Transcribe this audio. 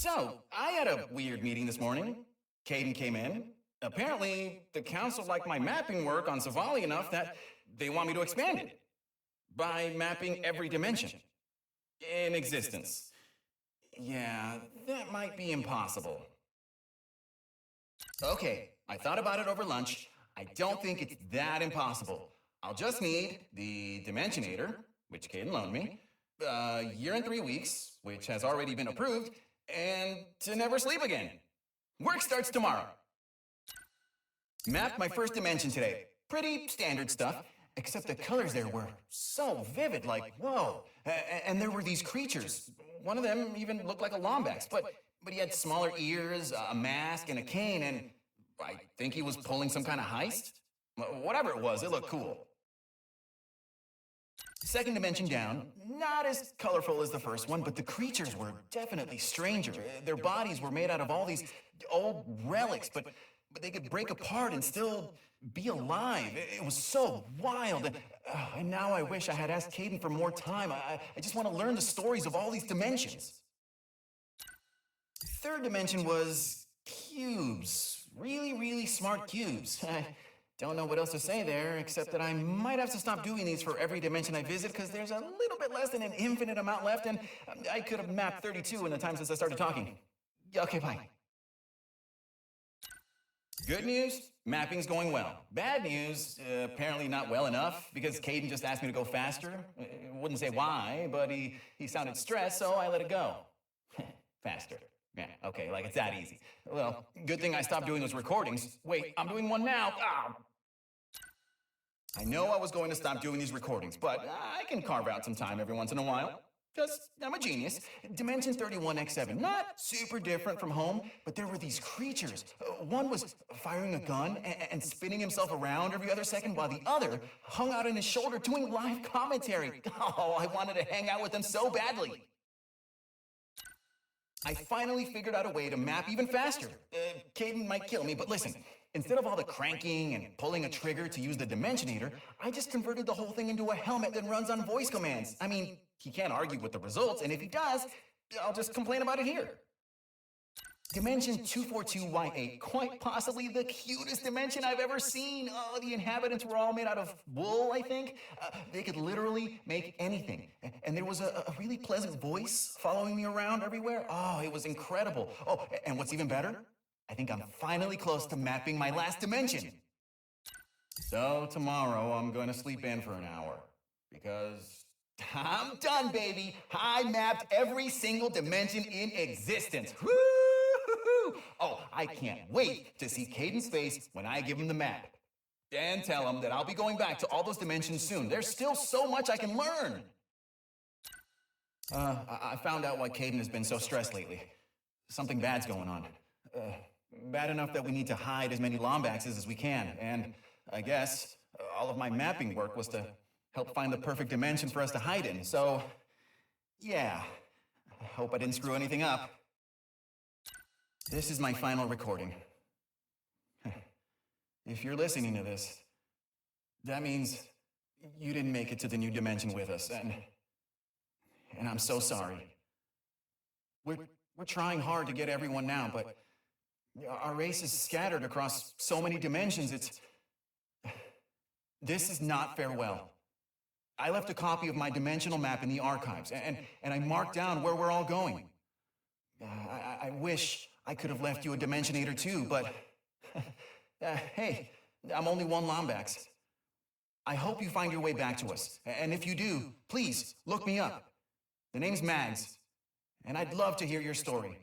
So, I had a weird meeting this morning. Caden came in. Apparently, the council liked my mapping work on Savali enough that they want me to expand it by mapping every dimension in existence. Yeah, that might be impossible. Okay, I thought about it over lunch. I don't think it's that impossible. I'll just need the Dimensionator, which Caden loaned me, a year and 3 weeks, which has already been approved, and to never sleep again. Work starts tomorrow. Mapped my first dimension today. Pretty standard stuff, except the colors there were so vivid, like, whoa. And there were these creatures. One of them even looked like a Lombax, but he had smaller ears, a mask, and a cane, and I think he was pulling some kind of heist. Whatever it was, it looked cool. Second dimension down, not as colorful as the first one, but the creatures were definitely stranger. Their bodies were made out of all these old relics, but they could break apart and still be alive. It was so wild. And now I wish I had asked Caden for more time. I just want to learn the stories of all these dimensions. Third dimension was cubes. Really, really smart cubes. I don't know what else to say there, except that I might have to stop doing these for every dimension I visit because there's a little bit less than an infinite amount left, and I could have mapped 32 in the time since I started talking. Okay, bye. Good news, mapping's going well. Bad news, apparently not well enough, because Caden just asked me to go faster. Wouldn't say why, but he sounded stressed, so I let it go. Faster. Yeah, okay, like it's that easy. Well, good thing I stopped doing those recordings. Wait, I'm doing one now. Ah! I know I was going to stop doing these recordings, but I can carve out some time every once in a while. Because I'm a genius. Dimension 31x7, not super different from home, but there were these creatures. One was firing a gun and spinning himself around every other second, while the other hung out on his shoulder doing live commentary. Oh, I wanted to hang out with them so badly. I finally figured out a way to map even faster. Caden might kill me, but listen. Instead of all the cranking and pulling a trigger to use the Dimensionator, I just converted the whole thing into a helmet that runs on voice commands. I mean, he can't argue with the results, and if he does, I'll just complain about it here. Dimension 242Y8, quite possibly the cutest dimension I've ever seen. Oh, the inhabitants were all made out of wool, I think. They could literally make anything. And there was a really pleasant voice following me around everywhere. Oh, it was incredible. Oh, and what's even better? I think I'm finally close to mapping my last dimension. So tomorrow I'm going to sleep in for an hour because I'm done, baby. I mapped every single dimension in existence. Woo-hoo-hoo! Oh, I can't wait to see Caden's face when I give him the map. And tell him that I'll be going back to all those dimensions soon. There's still so much I can learn. I found out why Caden has been so stressed lately. Something bad's going on. Bad enough that we need to hide as many Lombaxes as we can. And I guess all of my mapping work was to help find the perfect dimension for us to hide in. So, yeah, I hope I didn't screw anything up. This is my final recording. If you're listening to this, that means you didn't make it to the new dimension with us, and I'm so sorry. We're trying hard to get everyone now, but our race is scattered across so many dimensions, This is not farewell. I left a copy of my dimensional map in the archives, and I marked down where we're all going. I wish I could have left you a Dimensionator too, but hey, I'm only one Lombax. I hope you find your way back to us, and if you do, please look me up. The name's Mags, and I'd love to hear your story.